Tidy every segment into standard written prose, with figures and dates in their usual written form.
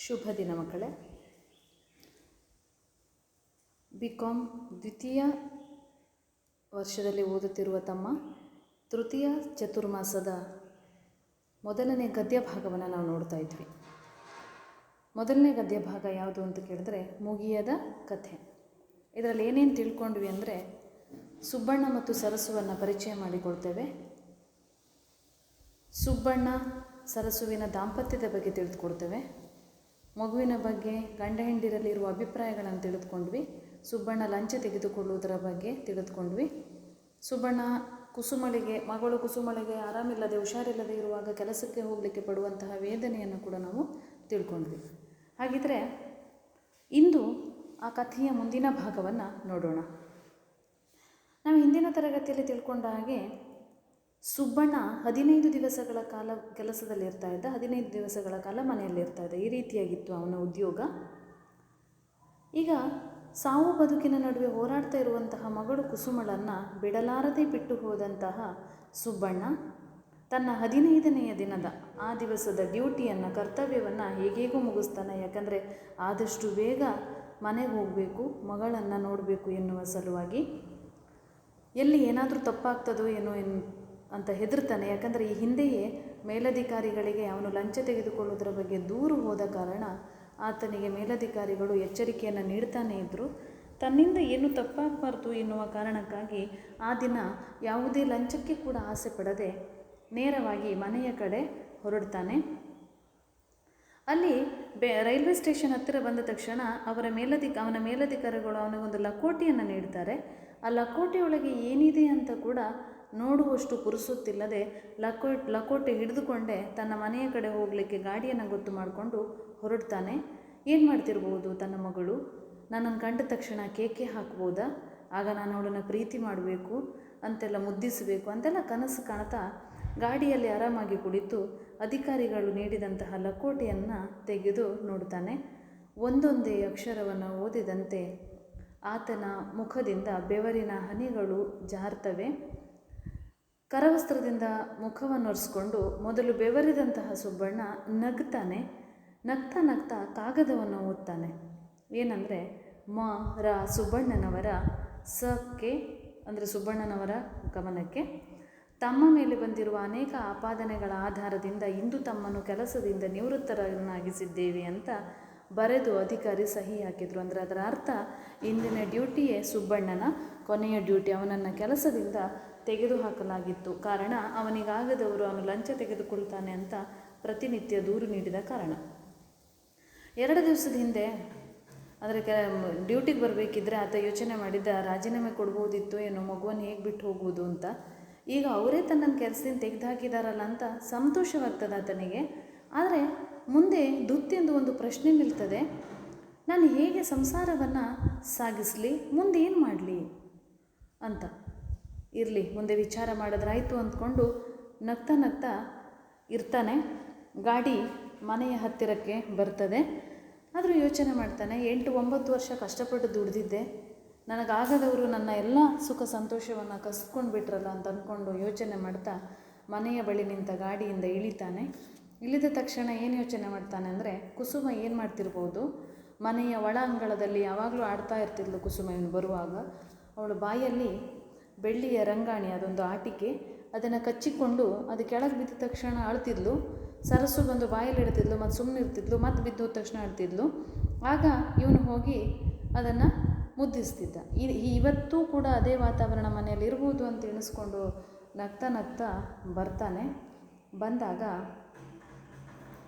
ಶುಭ ದಿನ ಮಕ್ಕಳೇ. BCom ದ್ವಿತೀಯ ವರ್ಷದಲ್ಲಿ ಓದುತ್ತಿರುವ ತಮ್ಮ ತೃತೀಯ ಚತುರ್ಮಾಸದ ಮೊದಲನೇ ಗದ್ಯ ಭಾಗವನ್ನು ನಾವು ನೋಡ್ತಾ ಇದ್ವಿ. ಮೊದಲನೇ ಗದ್ಯ ಭಾಗ ಯಾವುದು ಅಂತ ಕೇಳಿದ್ರೆ ಮುಗಿಯದ ಕಥೆ. ಇದರಲ್ಲಿ ಏನೇನು ತಿಳ್ಕೊಂಡ್ವಿ ಅಂದರೆ ಸುಬ್ಬಣ್ಣ ಮತ್ತು ಸರಸುವನ್ನು ಪರಿಚಯ ಮಾಡಿಕೊಳ್ತೇವೆ. ಸುಬ್ಬಣ್ಣ ಸರಸುವಿನ ದಾಂಪತ್ಯದ ಬಗ್ಗೆ ತಿಳಿದುಕೊಡ್ತೇವೆ. ಮಗುವಿನ ಬಗ್ಗೆ ಗಂಡ ಹೆಂಡಿರಲ್ಲಿರುವ ಅಭಿಪ್ರಾಯಗಳನ್ನು ತಿಳಿದುಕೊಂಡ್ವಿ. ಸುಬ್ಬಣ್ಣ ಲಂಚ ತೆಗೆದುಕೊಳ್ಳುವುದರ ಬಗ್ಗೆ ತಿಳಿದುಕೊಂಡ್ವಿ. ಸುಬ್ಬಣ್ಣ ಮಗಳು ಕುಸುಮಳಿಗೆ ಆರಾಮಿಲ್ಲದೆ ಹುಷಾರಿಲ್ಲದೆ ಇರುವಾಗ ಕೆಲಸಕ್ಕೆ ಹೋಗಲಿಕ್ಕೆ ಪಡುವಂತಹ ವೇದನೆಯನ್ನು ಕೂಡ ನಾವು ತಿಳ್ಕೊಂಡ್ವಿ. ಹಾಗಿದ್ರೆ ಇಂದು ಆ ಕಥೆಯ ಮುಂದಿನ ಭಾಗವನ್ನು ನೋಡೋಣ. ನಾವು ಹಿಂದಿನ ತರಗತಿಯಲ್ಲಿ ತಿಳ್ಕೊಂಡ ಹಾಗೆ ಸುಬ್ಬಣ್ಣ 15 ದಿವಸಗಳ ಕಾಲ ಕೆಲಸದಲ್ಲಿ ಇರ್ತಾ ಇದ್ದ, 15 ದಿವಸಗಳ ಕಾಲ ಮನೆಯಲ್ಲಿರ್ತಾ ಇದ್ದ. ಈ ರೀತಿಯಾಗಿತ್ತು ಅವನ ಉದ್ಯೋಗ. ಈಗ ಸಾವು ಬದುಕಿನ ನಡುವೆ ಹೋರಾಡ್ತಾ ಇರುವಂತಹ ಮಗಳು ಕುಸುಮಳನ್ನು ಬಿಡಲಾರದೆ ಬಿಟ್ಟು ಹೋದಂತಹ ಸುಬ್ಬಣ್ಣ ತನ್ನ 15ನೆಯ ದಿನದ ಆ ದಿವಸದ ಡ್ಯೂಟಿಯನ್ನು, ಕರ್ತವ್ಯವನ್ನು ಹೇಗೇಗೂ ಮುಗಿಸ್ತಾನೆ. ಯಾಕಂದರೆ ಆದಷ್ಟು ಬೇಗ ಮನೆಗೆ ಹೋಗಬೇಕು, ಮಗಳನ್ನು ನೋಡಬೇಕು ಎನ್ನುವ ಸಲುವಾಗಿ. ಎಲ್ಲಿ ಏನಾದರೂ ತಪ್ಪಾಗ್ತದೋ ಏನೋ ಅಂತ ಹೆದರ್ತಾನೆ. ಯಾಕಂದರೆ ಈ ಹಿಂದೆಯೇ ಮೇಲಧಿಕಾರಿಗಳಿಗೆ ಅವನು ಲಂಚ ತೆಗೆದುಕೊಳ್ಳುವುದರ ಬಗ್ಗೆ ದೂರು ಹೋದ ಕಾರಣ ಆತನಿಗೆ ಮೇಲಧಿಕಾರಿಗಳು ಎಚ್ಚರಿಕೆಯನ್ನು ನೀಡ್ತಾನೇ ಇದ್ದರು. ತನ್ನಿಂದ ಏನು ತಪ್ಪಾಗಬಾರ್ದು ಎನ್ನುವ ಕಾರಣಕ್ಕಾಗಿ ಆ ದಿನ ಯಾವುದೇ ಲಂಚಕ್ಕೆ ಕೂಡ ಆಸೆ ಪಡದೆ ನೇರವಾಗಿ ಮನೆಯ ಕಡೆ ಹೊರಡ್ತಾನೆ. ಅಲ್ಲಿ ರೈಲ್ವೆ ಸ್ಟೇಷನ್ ಹತ್ತಿರ ಬಂದ ತಕ್ಷಣ ಅವನ ಮೇಲಧಿಕಾರಿಗಳು ಅವನಿಗೊಂದು ಲಕೋಟೆಯನ್ನು ನೀಡ್ತಾರೆ. ಆ ಲಕೋಟೆಯೊಳಗೆ ಏನಿದೆ ಅಂತ ಕೂಡ ನೋಡುವಷ್ಟು ಪುರುಸುತ್ತಿಲ್ಲದೆ ಲಕೋಟೆ ಹಿಡಿದುಕೊಂಡೇ ತನ್ನ ಮನೆಯ ಕಡೆ ಹೋಗಲಿಕ್ಕೆ ಗಾಡಿಯನ್ನು ಗೊತ್ತು ಮಾಡಿಕೊಂಡು ಹೊರಡ್ತಾನೆ. ಏನು ಮಾಡ್ತಿರ್ಬೋದು ತನ್ನ ಮಗಳು? ನನ್ನನ್ನು ಕಂಡ ತಕ್ಷಣ ಕೇಕೆ ಹಾಕ್ಬೋದಾ? ಆಗ ನಾನು ಅವಳನ್ನು ಪ್ರೀತಿ ಮಾಡಬೇಕು ಅಂತೆಲ್ಲ, ಮುದ್ದಿಸಬೇಕು ಅಂತೆಲ್ಲ ಕನಸು ಕಾಣ್ತಾ ಗಾಡಿಯಲ್ಲಿ ಆರಾಮಾಗಿ ಕುಳಿತು ಅಧಿಕಾರಿಗಳು ನೀಡಿದಂತಹ ಲಕೋಟೆಯನ್ನು ತೆಗೆದು ನೋಡ್ತಾನೆ. ಒಂದೊಂದೇ ಅಕ್ಷರವನ್ನು ಓದಿದಂತೆ ಆತನ ಮುಖದಿಂದ ಬೆವರಿನ ಹನಿಗಳು ಜಾರ್ತವೆ. ಕರವಸ್ತ್ರದಿಂದ ಮುಖವನ್ನು ಒರೆಸ್ಕೊಂಡು ಮೊದಲು ಬೆವರಿದಂತಹ ಸುಬ್ಬಣ್ಣ ನಗ್ತಾ ನಗ್ತಾ ಕಾಗದವನ್ನು ಓದ್ತಾನೆ. ಏನಂದರೆ ಸುಬ್ಬಣ್ಣನವರ ಸಕ್ಕೆ, ಅಂದರೆ ಸುಬ್ಬಣ್ಣನವರ ಗಮನಕ್ಕೆ ತಮ್ಮ ಮೇಲೆ ಬಂದಿರುವ ಅನೇಕ ಆಪಾದನೆಗಳ ಆಧಾರದಿಂದ ಇಂದು ತಮ್ಮನ್ನು ಕೆಲಸದಿಂದ ನಿವೃತ್ತರನ್ನಾಗಿಸಿದ್ದೇವೆ ಅಂತ ಬರೆದು ಅಧಿಕಾರಿ ಸಹಿ ಹಾಕಿದರು. ಅಂದರೆ ಅದರ ಅರ್ಥ ಇಂದಿನ ಡ್ಯೂಟಿಯೇ ಸುಬ್ಬಣ್ಣನ ಕೊನೆಯ ಡ್ಯೂಟಿ. ಅವನನ್ನು ಕೆಲಸದಿಂದ ತೆಗೆದುಹಾಕಲಾಗಿತ್ತು. ಕಾರಣ ಅವನಿಗಾಗದವರು ಅವನು ಲಂಚ ತೆಗೆದುಕೊಳ್ತಾನೆ ಅಂತ ಪ್ರತಿನಿತ್ಯ ದೂರು ನೀಡಿದ ಕಾರಣ. 2 ದಿವಸದ ಹಿಂದೆ ಅಂದರೆ ಡ್ಯೂಟಿಗೆ ಬರಬೇಕಿದ್ರೆ ಆತ ಯೋಚನೆ ಮಾಡಿದ್ದ ರಾಜೀನಾಮೆ ಕೊಡ್ಬೋದಿತ್ತು ಏನೋ, ಮಗುವನ್ನು ಹೇಗೆ ಬಿಟ್ಟು ಹೋಗುವುದು ಅಂತ. ಈಗ ಅವರೇ ತನ್ನನ್ನು ಕೆಲಸದಿಂದ ತೆಗೆದುಹಾಕಿದಾರಲ್ಲ ಅಂತ ಸಂತೋಷವಾಗ್ತದೆ ಆತನಿಗೆ. ಆದರೆ ಮುಂದೆ ದುತ್ತೆಂದು ಒಂದು ಪ್ರಶ್ನೆ ನಿಲ್ತದೆ. ನಾನು ಹೇಗೆ ಸಂಸಾರವನ್ನು ಸಾಗಿಸಲಿ, ಮುಂದೆ ಏನು ಮಾಡಲಿ ಅಂತ. ಇರಲಿ, ಮುಂದೆ ವಿಚಾರ ಮಾಡಿದ್ರಾಯ್ತು ಅಂದ್ಕೊಂಡು ನಗ್ತಾ ಇರ್ತಾನೆ. ಗಾಡಿ ಮನೆಯ ಹತ್ತಿರಕ್ಕೆ ಬರ್ತದೆ. ಆದರೂ ಯೋಚನೆ ಮಾಡ್ತಾನೆ, 8-9 ವರ್ಷ ಕಷ್ಟಪಟ್ಟು ದುಡಿದಿದ್ದೆ, ನನಗಾಗದವರು ನನ್ನ ಎಲ್ಲ ಸುಖ ಸಂತೋಷವನ್ನು ಕಸ್ಕೊಂಡು ಬಿಟ್ರಲ್ಲ ಅಂತ ಅಂದ್ಕೊಂಡು ಯೋಚನೆ ಮಾಡ್ತಾ ಮನೆಯ ಬಳಿ ನಿಂತ ಗಾಡಿಯಿಂದ ಇಳಿತಾನೆ. ಇಳಿದ ತಕ್ಷಣ ಏನು ಯೋಚನೆ ಮಾಡ್ತಾನೆ ಅಂದರೆ, ಕುಸುಮ ಏನು ಮಾಡ್ತಿರ್ಬೋದು? ಮನೆಯ ಒಳ ಅಂಗಳದಲ್ಲಿ ಯಾವಾಗಲೂ ಆಡ್ತಾ ಇರ್ತಿದ್ಲು ಕುಸುಮ. ಇವನು ಬರುವಾಗ ಅವಳು ಬಾಯಲ್ಲಿ ಬೆಳ್ಳಿಯ ರಂಗಾಣಿ, ಅದೊಂದು ಆಟಿಕೆ, ಅದನ್ನು ಕಚ್ಚಿಕೊಂಡು ಅದು ಕೆಳಗೆ ಬಿದ್ದ ತಕ್ಷಣ ಅಳ್ತಿದ್ಲು. ಸರಸು ಬಂದು ಬಾಯಲ್ಲಿ ಇಡ್ತಿದ್ಲು, ಮತ್ತು ಸುಮ್ಮನೆ ಇರ್ತಿದ್ಲು, ಮತ್ತು ಬಿದ್ದು ತಕ್ಷಣ ಅಳ್ತಿದ್ಲು. ಆಗ ಇವನು ಹೋಗಿ ಅದನ್ನು ಮುದ್ದಿಸ್ತಿದ್ದ. ಇವತ್ತೂ ಕೂಡ ಅದೇ ವಾತಾವರಣ ಮನೆಯಲ್ಲಿ ಇರ್ಬೋದು ಅಂತ ಎಣಿಸ್ಕೊಂಡು ನಗ್ತಾ ಬರ್ತಾನೆ. ಬಂದಾಗ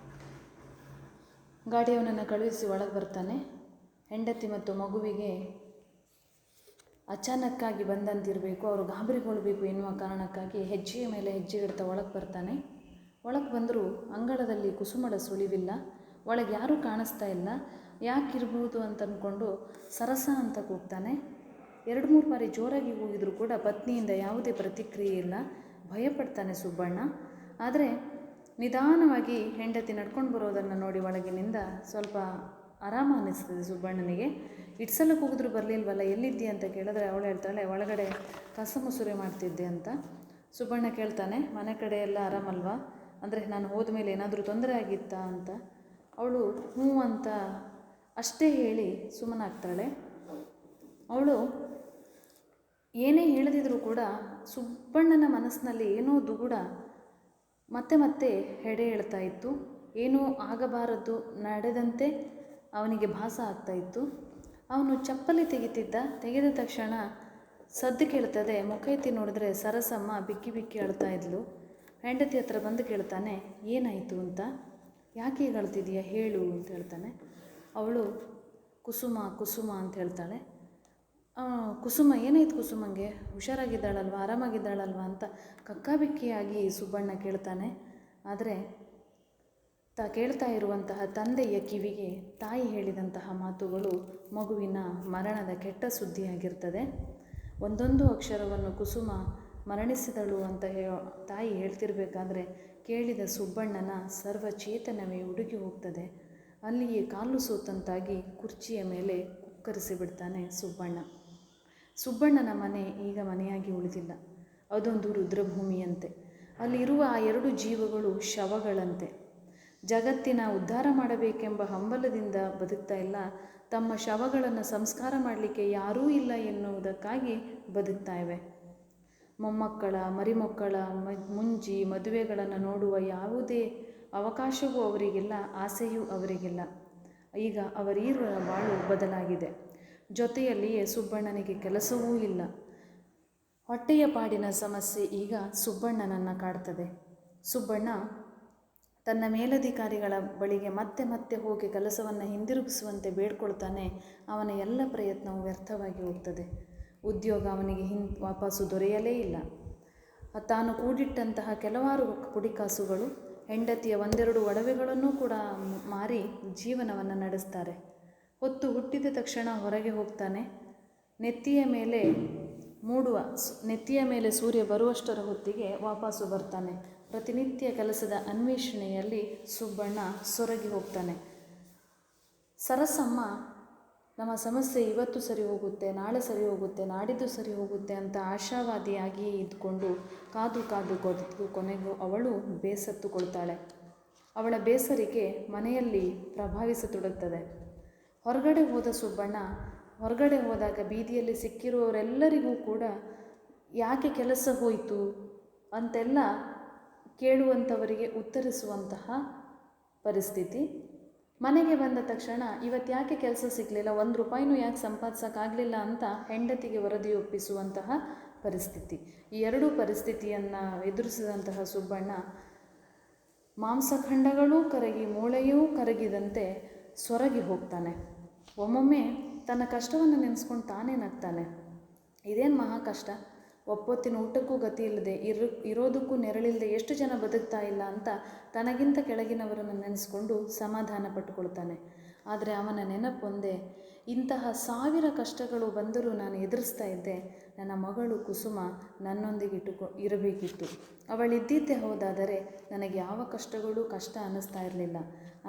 ಗಾಡಿಯವನನ್ನು ಕಳುಹಿಸಿ ಒಳಗೆ ಬರ್ತಾನೆ. ಹೆಂಡತಿ ಮತ್ತು ಮಗುವಿಗೆ ಅಚಾನಕ್ಕಾಗಿ ಬಂದಂತಿರಬೇಕು, ಅವರು ಗಾಬರಿಗೊಳ್ಬೇಕು ಎನ್ನುವ ಕಾರಣಕ್ಕಾಗಿ ಹೆಜ್ಜೆಯ ಮೇಲೆ ಹೆಜ್ಜೆ ಇಡ್ತಾ ಒಳಗೆ ಬರ್ತಾನೆ. ಒಳಗೆ ಬಂದರೂ ಅಂಗಳದಲ್ಲಿ ಕುಸುಮಳ ಸುಳಿವಿಲ್ಲ, ಒಳಗೆ ಯಾರೂ ಕಾಣಿಸ್ತಾ ಇಲ್ಲ. ಯಾಕಿರ್ಬೋದು ಅಂತ ಅಂದ್ಕೊಂಡು ಸರಸ ಅಂತ ಕೂಗ್ತಾನೆ. 2-3 ಬಾರಿ ಜೋರಾಗಿ ಹೋಗಿದ್ರು ಕೂಡ ಪತ್ನಿಯಿಂದ ಯಾವುದೇ ಪ್ರತಿಕ್ರಿಯೆ ಇಲ್ಲ. ಭಯಪಡ್ತಾನೆ ಸುಬ್ಬಣ್ಣ. ಆದರೆ ನಿಧಾನವಾಗಿ ಹೆಂಡತಿ ನಡ್ಕೊಂಡು ಬರೋದನ್ನು ನೋಡಿ ಒಳಗಿನಿಂದ ಸ್ವಲ್ಪ ಆರಾಮ ಅನ್ನಿಸ್ತದೆ ಸುಬ್ಬಣ್ಣನಿಗೆ. ಇಟ್ಸಲಕ್ಕೆ ಹೋಗಿದ್ರು ಬರಲಿಲ್ವಲ್ಲ, ಎಲ್ಲಿದ್ದೆ ಅಂತ ಕೇಳಿದ್ರೆ ಅವಳು ಹೇಳ್ತಾಳೆ, ಒಳಗಡೆ ಕಸ ಮುಸುರೆ ಮಾಡ್ತಿದ್ದೆ ಅಂತ. ಸುಬ್ಬಣ್ಣ ಕೇಳ್ತಾನೆ, ಮನೆ ಕಡೆ ಎಲ್ಲ ಆರಾಮಲ್ವಾ? ಅಂದರೆ ನಾನು ಹೋದ ಮೇಲೆ ಏನಾದರೂ ತೊಂದರೆ ಆಗಿತ್ತಾ ಅಂತ. ಅವಳು ಹ್ಞೂ ಅಂತ ಅಷ್ಟೇ ಹೇಳಿ ಸುಮ್ಮನಾಗ್ತಾಳೆ. ಅವಳು ಏನೇ ಹೇಳದಿದ್ರೂ ಕೂಡ ಸುಬ್ಬಣ್ಣನ ಮನಸ್ಸಿನಲ್ಲಿ ಏನೋ ದುಗುಡ ಮತ್ತೆ ಮತ್ತೆ ಹೆಡೆ ಹೇಳ್ತಾ ಇತ್ತು. ಏನೂ ಆಗಬಾರದು ನಡೆದಂತೆ ಅವನಿಗೆ ಭಾಸ ಆಗ್ತಾಯಿತ್ತು. ಅವನು ಚಪ್ಪಲಿ ತೆಗೆದ ತಕ್ಷಣ ಸದ್ದು ಕೇಳ್ತದೆ. ಮುಖ ಎತ್ತಿ ನೋಡಿದ್ರೆ ಸರಸಮ್ಮ ಬಿಕ್ಕಿ ಬಿಕ್ಕಿ ಅಳ್ತಾ ಇದ್ಲು. ಹೆಂಡತಿ ಹತ್ರ ಬಂದು ಕೇಳ್ತಾನೆ, ಏನಾಯಿತು ಅಂತ. ಯಾಕೆ ಹೀಗೆ ಅಳ್ತಿದೀಯ ಹೇಳು ಅಂತ ಹೇಳ್ತಾನೆ. ಅವಳು ಕುಸುಮ ಅಂತ ಹೇಳ್ತಾಳೆ. ಕುಸುಮ ಏನಾಯ್ತು ಕುಸುಮಂಗೆ, ಹುಷಾರಾಗಿದ್ದಾಳಲ್ವ, ಆರಾಮಾಗಿದ್ದಾಳಲ್ವ ಅಂತ ಕಕ್ಕಾಬಿಕ್ಕಿಯಾಗಿ ಸುಬ್ಬಣ್ಣ ಕೇಳ್ತಾನೆ. ಆದರೆ ಕೇಳ್ತಾ ಇರುವಂತಹ ತಂದೆಯ ಕಿವಿಗೆ ತಾಯಿ ಹೇಳಿದಂತಹ ಮಾತುಗಳು ಮಗುವಿನ ಮರಣದ ಕೆಟ್ಟ ಸುದ್ದಿಯಾಗಿರ್ತದೆ. ಒಂದೊಂದು ಅಕ್ಷರವನ್ನು ಕುಸುಮ ಮರಣಿಸಿದಳು ಅಂತ ತಾಯಿ ಹೇಳ್ತಿರ್ಬೇಕಾದ್ರೆ ಕೇಳಿದ ಸುಬ್ಬಣ್ಣನ ಸರ್ವಚೇತನವೇ ಉಡುಗಿ ಹೋಗ್ತದೆ. ಅಲ್ಲಿಯೇ ಕಾಲು ಸೋತಂತಾಗಿ ಕುರ್ಚಿಯ ಮೇಲೆ ಕುಕ್ಕರಿಸಿಬಿಡ್ತಾನೆ ಸುಬ್ಬಣ್ಣ. ಸುಬ್ಬಣ್ಣನ ಮನೆ ಈಗ ಮನೆಯಾಗಿ ಉಳಿದಿಲ್ಲ. ಅದೊಂದು ರುದ್ರಭೂಮಿಯಂತೆ. ಅಲ್ಲಿರುವ ಆ 2 ಜೀವಗಳು ಶವಗಳಂತೆ. ಜಗತ್ತಿನ ಉದ್ಧಾರ ಮಾಡಬೇಕೆಂಬ ಹಂಬಲದಿಂದ ಬದುಕ್ತಾ ಇಲ್ಲ, ತಮ್ಮ ಶವಗಳನ್ನು ಸಂಸ್ಕಾರ ಮಾಡಲಿಕ್ಕೆ ಯಾರೂ ಇಲ್ಲ ಎನ್ನುವುದಕ್ಕಾಗಿ ಬದುಕ್ತಾ ಇವೆ. ಮೊಮ್ಮಕ್ಕಳ ಮರಿಮಕ್ಕಳ ಮುಂಜಿ ಮದುವೆಗಳನ್ನು ನೋಡುವ ಯಾವುದೇ ಅವಕಾಶವೂ ಅವರಿಗಿಲ್ಲ, ಆಸೆಯೂ ಅವರಿಗಿಲ್ಲ. ಈಗ ಅವರಿರುವ ಬಾಳು ಬದಲಾಗಿದೆ. ಜೊತೆಯಲ್ಲಿಯೇ ಸುಬ್ಬಣ್ಣನಿಗೆ ಕೆಲಸವೂ ಇಲ್ಲ. ಹೊಟ್ಟೆಯ ಪಾಡಿನ ಸಮಸ್ಯೆ ಈಗ ಸುಬ್ಬಣ್ಣನನ್ನು ಕಾಡ್ತದೆ. ಸುಬ್ಬಣ್ಣ ತನ್ನ ಮೇಲಧಿಕಾರಿಗಳ ಬಳಿಗೆ ಮತ್ತೆ ಮತ್ತೆ ಹೋಗಿ ಕೆಲಸವನ್ನು ಹಿಂದಿರುಗಿಸುವಂತೆ ಬೇಡ್ಕೊಳ್ತಾನೆ. ಅವನ ಎಲ್ಲ ಪ್ರಯತ್ನವೂ ವ್ಯರ್ಥವಾಗಿ ಹೋಗ್ತದೆ. ಉದ್ಯೋಗ ಅವನಿಗೆ ವಾಪಸ್ಸು ದೊರೆಯಲೇ ಇಲ್ಲ. ತಾನು ಕೂಡಿಟ್ಟಂತಹ ಕೆಲವಾರು ಪುಡಿಕಾಸುಗಳು, ಹೆಂಡತಿಯ 1-2 ಒಡವೆಗಳನ್ನೂ ಕೂಡ ಮಾರಿ ಜೀವನವನ್ನು ನಡೆಸ್ತಾರೆ. ಹೊತ್ತು ಹುಟ್ಟಿದ ತಕ್ಷಣ ಹೊರಗೆ ಹೋಗ್ತಾನೆ. ನೆತ್ತಿಯ ಮೇಲೆ ಸೂರ್ಯ ಬರುವಷ್ಟರ ಹೊತ್ತಿಗೆ ವಾಪಸ್ಸು ಬರ್ತಾನೆ. ಪ್ರತಿನಿತ್ಯ ಕೆಲಸದ ಅನ್ವೇಷಣೆಯಲ್ಲಿ ಸುಬ್ಬಣ್ಣ ಸೊರಗಿ ಹೋಗ್ತಾನೆ. ಸರಸಮ್ಮ ನಮ್ಮ ಸಮಸ್ಯೆ ಇವತ್ತು ಸರಿ ಹೋಗುತ್ತೆ, ನಾಳೆ ಸರಿ ಹೋಗುತ್ತೆ, ನಾಡಿದ್ದು ಸರಿ ಹೋಗುತ್ತೆ ಅಂತ ಆಶಾವಾದಿಯಾಗಿ ಇದ್ಕೊಂಡು ಕಾದು ಕೊನೆಗೂ ಅವಳು ಬೇಸತ್ತುಕೊಳ್ತಾಳೆ. ಅವಳ ಬೇಸರಿಕೆ ಮನೆಯಲ್ಲಿ ಪ್ರಭಾವಿಸತೊಡಗ್ತದೆ. ಹೊರಗಡೆ ಹೋದ ಸುಬ್ಬಣ್ಣ ಹೊರಗಡೆ ಹೋದಾಗ ಬೀದಿಯಲ್ಲಿ ಸಿಕ್ಕಿರುವವರೆಲ್ಲರಿಗೂ ಕೂಡ ಯಾಕೆ ಕೆಲಸ ಹೋಯಿತು ಅಂತೆಲ್ಲ ಕೇಳುವಂಥವರಿಗೆ ಉತ್ತರಿಸುವಂತಹ ಪರಿಸ್ಥಿತಿ. ಮನೆಗೆ ಬಂದ ತಕ್ಷಣ ಇವತ್ತು ಯಾಕೆ ಕೆಲಸ ಸಿಗಲಿಲ್ಲ, 1 ರೂಪಾಯಿನೂ ಯಾಕೆ ಸಂಪಾದಿಸೋಕ್ಕಾಗಲಿಲ್ಲ ಅಂತ ಹೆಂಡತಿಗೆ ವರದಿ ಒಪ್ಪಿಸುವಂತಹ ಪರಿಸ್ಥಿತಿ. ಈ 2 ಪರಿಸ್ಥಿತಿಯನ್ನು ಎದುರಿಸಿದಂತಹ ಸುಬ್ಬಣ್ಣ ಮಾಂಸಖಂಡಗಳೂ ಕರಗಿ ಮೂಳೆಯೂ ಕರಗಿದಂತೆ ಸೊರಗಿ ಹೋಗ್ತಾನೆ. ಒಮ್ಮೊಮ್ಮೆ ತನ್ನ ಕಷ್ಟವನ್ನು ನೆನೆಸ್ಕೊಂಡು ತಾನೇ ನಗ್ತಾನೆ. ಇದೇನು ಮಹಾ ಕಷ್ಟ, ಒಪ್ಪೊತ್ತಿನ ಊಟಕ್ಕೂ ಗತಿ ಇಲ್ಲದೆ ಇರೋದಕ್ಕೂ ನೆರಳಿಲ್ಲದೆ ಎಷ್ಟು ಜನ ಬದುಕ್ತಾ ಇಲ್ಲ ಅಂತ ತನಗಿಂತ ಕೆಳಗಿನವರನ್ನು ನೆನೆಸ್ಕೊಂಡು ಸಮಾಧಾನ ಪಟ್ಟುಕೊಳ್ತಾನೆ. ಆದರೆ ಅವನ ನೆನಪೊಂದೇ, ಇಂತಹ 1000 ಕಷ್ಟಗಳು ಬಂದರೂ ನಾನು ಎದುರಿಸ್ತಾ ಇದ್ದೆ. ನನ್ನ ಮಗಳು ಕುಸುಮ ನನ್ನೊಂದಿಗೆ ಇರಬೇಕಿತ್ತು. ಅವಳಿದ್ದಿದ್ದೇ ಹೋದಾದರೆ ನನಗೆ ಯಾವ ಕಷ್ಟಗಳೂ ಕಷ್ಟ ಅನ್ನಿಸ್ತಾ ಇರಲಿಲ್ಲ.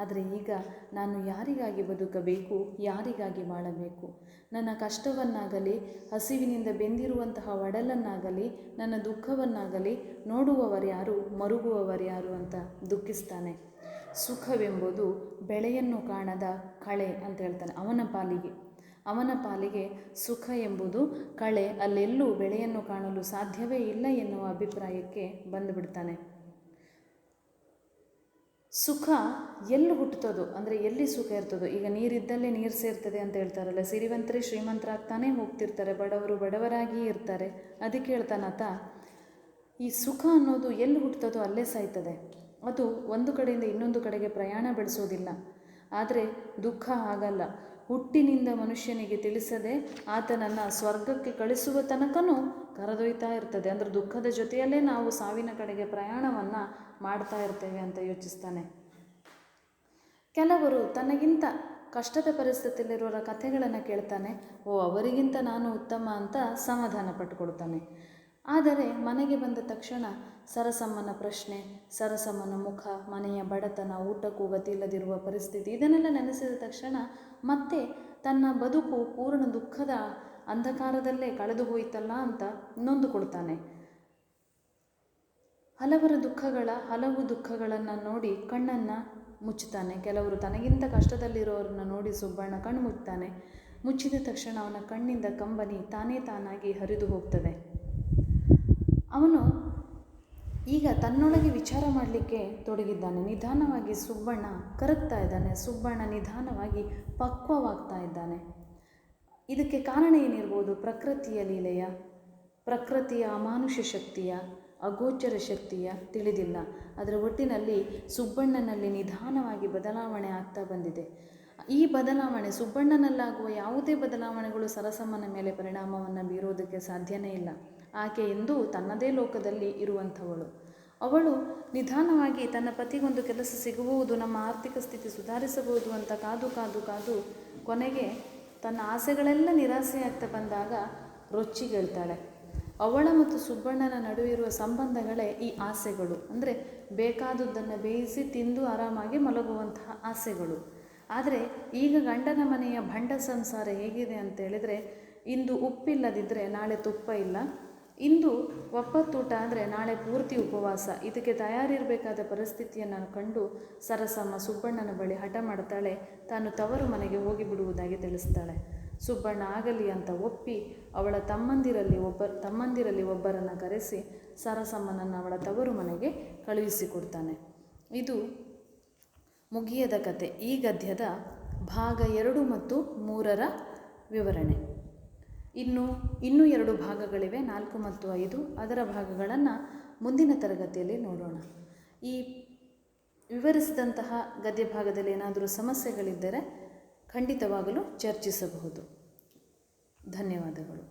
ಆದರೆ ಈಗ ನಾನು ಯಾರಿಗಾಗಿ ಬದುಕಬೇಕು, ಯಾರಿಗಾಗಿ ಬಾಳಬೇಕು? ನನ್ನ ಕಷ್ಟವನ್ನಾಗಲಿ, ಹಸಿವಿನಿಂದ ಬೆಂದಿರುವಂತಹ ಒಡಲನ್ನಾಗಲಿ, ನನ್ನ ದುಃಖವನ್ನಾಗಲಿ ನೋಡುವವರ್ಯಾರು, ಮರುಗುವವರ್ಯಾರು ಅಂತ ದುಃಖಿಸ್ತಾನೆ. ಸುಖವೆಂಬುದು ಬೆಳೆಯನ್ನು ಕಾಣದ ಕಳೆ ಅಂತ ಹೇಳ್ತಾನೆ. ಅವನ ಪಾಲಿಗೆ ಸುಖ ಎಂಬುದು ಕಳೆ, ಅಲ್ಲೆಲ್ಲೂ ಬೆಳೆಯನ್ನು ಕಾಣಲು ಸಾಧ್ಯವೇ ಇಲ್ಲ ಎನ್ನುವ ಅಭಿಪ್ರಾಯಕ್ಕೆ ಬಂದುಬಿಡ್ತಾನೆ. ಸುಖ ಎಲ್ಲಿ ಹುಟ್ಟುತ್ತದೋ, ಅಂದರೆ ಎಲ್ಲಿ ಸುಖ ಇರ್ತದೋ, ಈಗ ನೀರಿದ್ದಲ್ಲೇ ನೀರು ಸೇರ್ತದೆ ಅಂತ ಹೇಳ್ತಾರಲ್ಲ, ಸಿರಿವಂತರೇ ಶ್ರೀಮಂತರಾಗ್ತಾನೆ ಹೋಗ್ತಿರ್ತಾರೆ, ಬಡವರು ಬಡವರಾಗಿ ಇರ್ತಾರೆ. ಅದಕ್ಕೆ ಹೇಳ್ತಾನಾತ, ಈ ಸುಖ ಅನ್ನೋದು ಎಲ್ಲಿ ಹುಟ್ಟುತ್ತದೋ ಅಲ್ಲೇ ಸಾಯ್ತದೆ. ಅದು ಒಂದು ಕಡೆಯಿಂದ ಇನ್ನೊಂದು ಕಡೆಗೆ ಪ್ರಯಾಣ ಬೆಳೆಸೋದಿಲ್ಲ. ಆದರೆ ದುಃಖ ಹಾಗಲ್ಲ. ಹುಟ್ಟಿನಿಂದ ಮನುಷ್ಯನಿಗೆ ತಿಳಿಸದೆ ಆತನನ್ನು ಸ್ವರ್ಗಕ್ಕೆ ಕಳಿಸುವ ತನಕನೂ ಕರೆದೊಯ್ತಾ ಇರ್ತದೆ. ಅಂದರೆ ದುಃಖದ ಜೊತೆಯಲ್ಲೇ ನಾವು ಸಾವಿನ ಕಡೆಗೆ ಪ್ರಯಾಣವನ್ನು ಮಾಡ್ತಾ ಇರ್ತೇವೆ ಅಂತ ಯೋಚಿಸ್ತಾನೆ. ಕೆಲವರು ತನಗಿಂತ ಕಷ್ಟದ ಪರಿಸ್ಥಿತಿಯಲ್ಲಿರೋರ ಕಥೆಗಳನ್ನು ಕೇಳ್ತಾನೆ. ಅವರಿಗಿಂತ ನಾನು ಉತ್ತಮ ಅಂತ ಸಮಾಧಾನ ಪಟ್ಟುಕೊಡ್ತಾನೆ. ಆದರೆ ಮನೆಗೆ ಬಂದ ತಕ್ಷಣ ಸರಸಮ್ಮನ ಪ್ರಶ್ನೆ, ಸರಸಮ್ಮನ ಮುಖ, ಮನೆಯ ಬಡತನ, ಊಟಕ್ಕೂ ಗತಿ ಇಲ್ಲದಿರುವ ಪರಿಸ್ಥಿತಿ, ಇದನ್ನೆಲ್ಲ ನೆನೆಸಿದ ತಕ್ಷಣ ಮತ್ತೆ ತನ್ನ ಬದುಕು ಪೂರ್ಣ ದುಃಖದ ಅಂಧಕಾರದಲ್ಲೇ ಕಳೆದು ಹೋಯಿತಲ್ಲ ಅಂತ ನೊಂದುಕೊಳ್ತಾನೆ. ಹಲವು ದುಃಖಗಳನ್ನು ನೋಡಿ ಕಣ್ಣನ್ನು ಮುಚ್ಚುತ್ತಾನೆ. ಕೆಲವರು ತನಗಿಂತ ಕಷ್ಟದಲ್ಲಿರೋರನ್ನ ನೋಡಿ ಸುಬ್ಬಣ್ಣ ಕಣ್ಣು ಮುಚ್ತಾನೆ. ಮುಚ್ಚಿದ ತಕ್ಷಣ ಅವನ ಕಣ್ಣಿಂದ ಕಂಬನಿ ತಾನಾಗಿ ಹರಿದು ಹೋಗ್ತದೆ. ಅವನು ಈಗ ತನ್ನೊಳಗೆ ವಿಚಾರ ಮಾಡಲಿಕ್ಕೆ ತೊಡಗಿದ್ದಾನೆ. ನಿಧಾನವಾಗಿ ಸುಬ್ಬಣ್ಣ ಕರಗ್ತಾ ಇದ್ದಾನೆ. ಸುಬ್ಬಣ್ಣ ನಿಧಾನವಾಗಿ ಪಕ್ವವಾಗ್ತಾ ಇದ್ದಾನೆ. ಇದಕ್ಕೆ ಕಾರಣ ಏನಿರ್ಬೋದು? ಪ್ರಕೃತಿಯ ಲೀಲೆಯ, ಪ್ರಕೃತಿಯ ಅಮಾನುಷ ಶಕ್ತಿಯ, ಅಗೋಚರ ಶಕ್ತಿಯ ತಿಳಿದಿಲ್ಲ. ಅದರ ಒಟ್ಟಿನಲ್ಲಿ ಸುಬ್ಬಣ್ಣನಲ್ಲಿ ನಿಧಾನವಾಗಿ ಬದಲಾವಣೆ ಆಗ್ತಾ ಬಂದಿದೆ. ಈ ಬದಲಾವಣೆ, ಸುಬ್ಬಣ್ಣನಲ್ಲಾಗುವ ಯಾವುದೇ ಬದಲಾವಣೆಗಳು ಸರಸಮ್ಮನ ಮೇಲೆ ಪರಿಣಾಮವನ್ನು ಬೀರೋದಕ್ಕೆ ಸಾಧ್ಯನೇ ಇಲ್ಲ. ಆಕೆ ಎಂದೂ ತನ್ನದೇ ಲೋಕದಲ್ಲಿ ಇರುವಂಥವಳು. ಅವಳು ನಿಧಾನವಾಗಿ ತನ್ನ ಪತಿಗೊಂದು ಕೆಲಸ ಸಿಗಬಹುದು, ನಮ್ಮ ಆರ್ಥಿಕ ಸ್ಥಿತಿ ಸುಧಾರಿಸಬಹುದು ಅಂತ ಕಾದು ಕೊನೆಗೆ ತನ್ನ ಆಸೆಗಳೆಲ್ಲ ನಿರಾಸೆಯಾಗ್ತಾ ಬಂದಾಗ ರೊಚ್ಚಿಗೇಳ್ತಾಳೆ. ಅವಳ ಮತ್ತು ಸುಬ್ಬಣ್ಣನ ನಡುವೆ ಇರುವ ಸಂಬಂಧಗಳೇ ಈ ಆಸೆಗಳು. ಅಂದರೆ ಬೇಕಾದುದನ್ನು ಬೇಯಿಸಿ ತಿಂದು ಆರಾಮಾಗಿ ಮಲಗುವಂತಹ ಆಸೆಗಳು. ಆದರೆ ಈಗ ಗಂಡನ ಮನೆಯ ಭಂಡ ಸಂಸಾರ ಹೇಗಿದೆ ಅಂತ ಹೇಳಿದರೆ, ಇಂದು ಉಪ್ಪಿಲ್ಲದಿದ್ದರೆ ನಾಳೆ ತುಪ್ಪ ಇಲ್ಲ, ಇಂದು ಒಪ್ಪತ್ತೂಟ ಅಂದರೆ ನಾಳೆ ಪೂರ್ತಿ ಉಪವಾಸ. ಇದಕ್ಕೆ ತಯಾರಿರಬೇಕಾದ ಪರಿಸ್ಥಿತಿಯನ್ನು ಕಂಡು ಸರಸಮ್ಮ ಸುಬ್ಬಣ್ಣನ ಬಳಿ ಹಠ ಮಾಡ್ತಾಳೆ. ತಾನು ತವರು ಮನೆಗೆ ಹೋಗಿಬಿಡುವುದಾಗಿ ತಿಳಿಸ್ತಾಳೆ. ಸುಬ್ಬಣ್ಣ ಆಗಲಿ ಅಂತ ಒಪ್ಪಿ ಅವಳ ತಮ್ಮಂದಿರಲ್ಲಿ ಒಬ್ಬರನ್ನು ಕರೆಸಿ ಸರಸಮ್ಮನನ್ನು ಅವಳ ತವರು ಮನೆಗೆ ಕಳುಹಿಸಿಕೊಡ್ತಾನೆ. ಇದು ಮುಗಿಯದ ಕತೆ. ಈ ಗದ್ಯದ ಭಾಗ 2 ಮತ್ತು 3ರ ವಿವರಣೆ. ಇನ್ನೂ 2 ಭಾಗಗಳಿವೆ, 4 ಮತ್ತು 5. ಅದರ ಭಾಗಗಳನ್ನು ಮುಂದಿನ ತರಗತಿಯಲ್ಲಿ ನೋಡೋಣ. ಈ ವಿವರಿಸಿದಂತಹ ಗದ್ಯ ಭಾಗದಲ್ಲಿ ಏನಾದರೂ ಸಮಸ್ಯೆಗಳಿದ್ದರೆ ಖಂಡಿತವಾಗಲೂ ಚರ್ಚಿಸಬಹುದು. ಧನ್ಯವಾದಗಳು.